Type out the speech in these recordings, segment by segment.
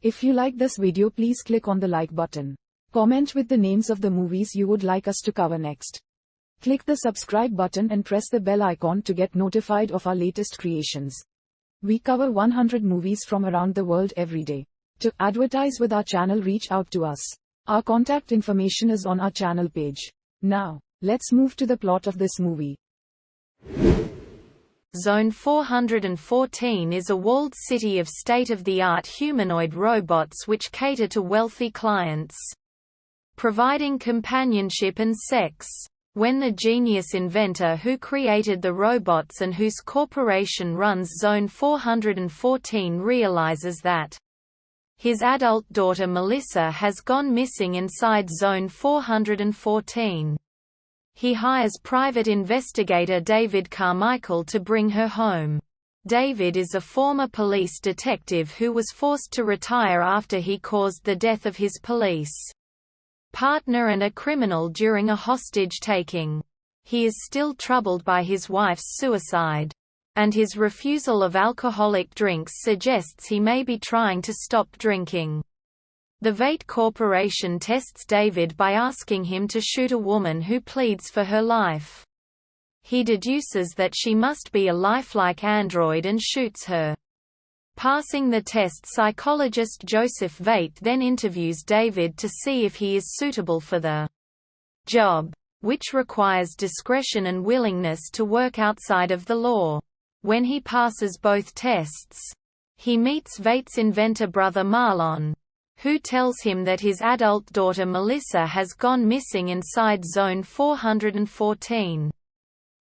If you like this video, please click on the like button. Comment with the names of the movies you would like us to cover next. Click the subscribe button and press the bell icon to get notified of our latest creations. We cover 100 movies from around the world every day. To advertise with our channel, reach out to us. Our contact information is on our channel page. Now, let's move to the plot of this movie. Zone 414 is a walled city of state-of-the-art humanoid robots which cater to wealthy clients, providing companionship and sex. When the genius inventor who created the robots and whose corporation runs Zone 414 realizes that his adult daughter Melissa has gone missing inside Zone 414, he hires private investigator David Carmichael to bring her home. David is a former police detective who was forced to retire after he caused the death of his police partner and a criminal during a hostage-taking. He is still troubled by his wife's suicide, and his refusal of alcoholic drinks suggests he may be trying to stop drinking. The Veidt Corporation tests David by asking him to shoot a woman who pleads for her life. He deduces that she must be a lifelike android and shoots her. Passing the test, psychologist Joseph Veidt then interviews David to see if he is suitable for the job, which requires discretion and willingness to work outside of the law. When he passes both tests, he meets Veidt's inventor brother Marlon, who tells him that his adult daughter Melissa has gone missing inside Zone 414.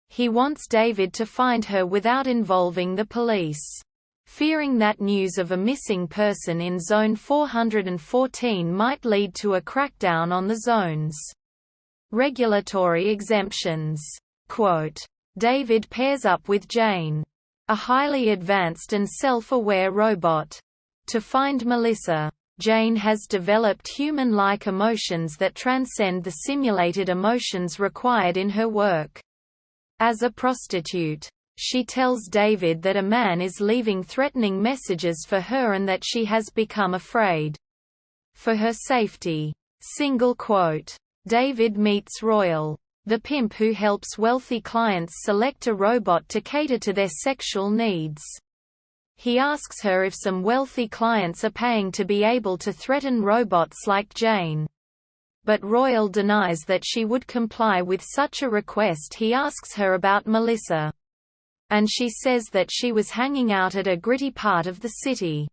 He wants David to find her without involving the police. Fearing that news of a missing person in Zone 414 might lead to a crackdown on the zone's regulatory exemptions. Quote, David pairs up with Jane, a highly advanced and self-aware robot, to find Melissa. Jane has developed human-like emotions that transcend the simulated emotions required in her work. As a prostitute, she tells David that a man is leaving threatening messages for her and that she has become afraid for her safety. Single quote. David meets Royal, the pimp who helps wealthy clients select a robot to cater to their sexual needs. He asks her if some wealthy clients are paying to be able to threaten robots like Jane. But Royal denies that she would comply with such a request. He asks her about Melissa, and she says that she was hanging out at a gritty part of the city,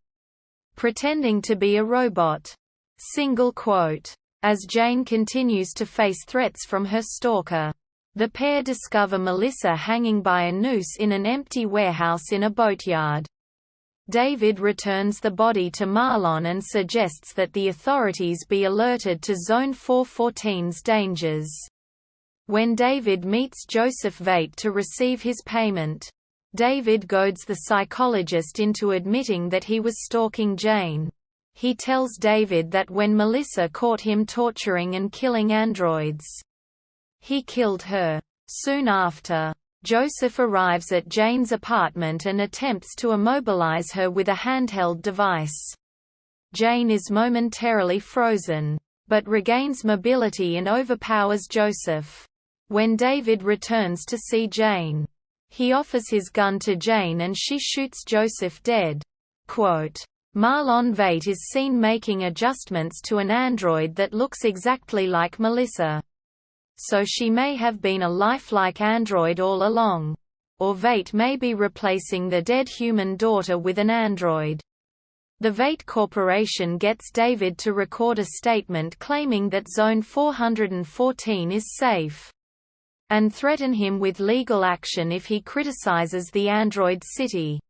pretending to be a robot. Single quote. As Jane continues to face threats from her stalker, the pair discover Melissa hanging by a noose in an empty warehouse in a boatyard. David returns the body to Marlon and suggests that the authorities be alerted to Zone 414's dangers. When David meets Joseph Veidt to receive his payment, David goads the psychologist into admitting that he was stalking Jane. He tells David that when Melissa caught him torturing and killing androids, he killed her. Soon after, Joseph arrives at Jane's apartment and attempts to immobilize her with a handheld device. Jane is momentarily frozen, but regains mobility and overpowers Joseph. When David returns to see Jane, he offers his gun to Jane and she shoots Joseph dead. Quote, Marlon Veidt is seen making adjustments to an android that looks exactly like Melissa. So she may have been a lifelike android all along. Or Veidt may be replacing the dead human daughter with an android. The Veidt Corporation gets David to record a statement claiming that Zone 414 is safe, and threaten him with legal action if he criticizes the android city.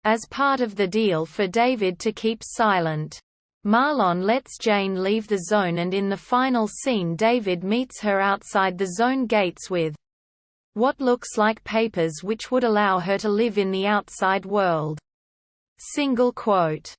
As part of the deal for David to keep silent, Marlon lets Jane leave the zone, and in the final scene David meets her outside the zone gates with what looks like papers which would allow her to live in the outside world. Single quote.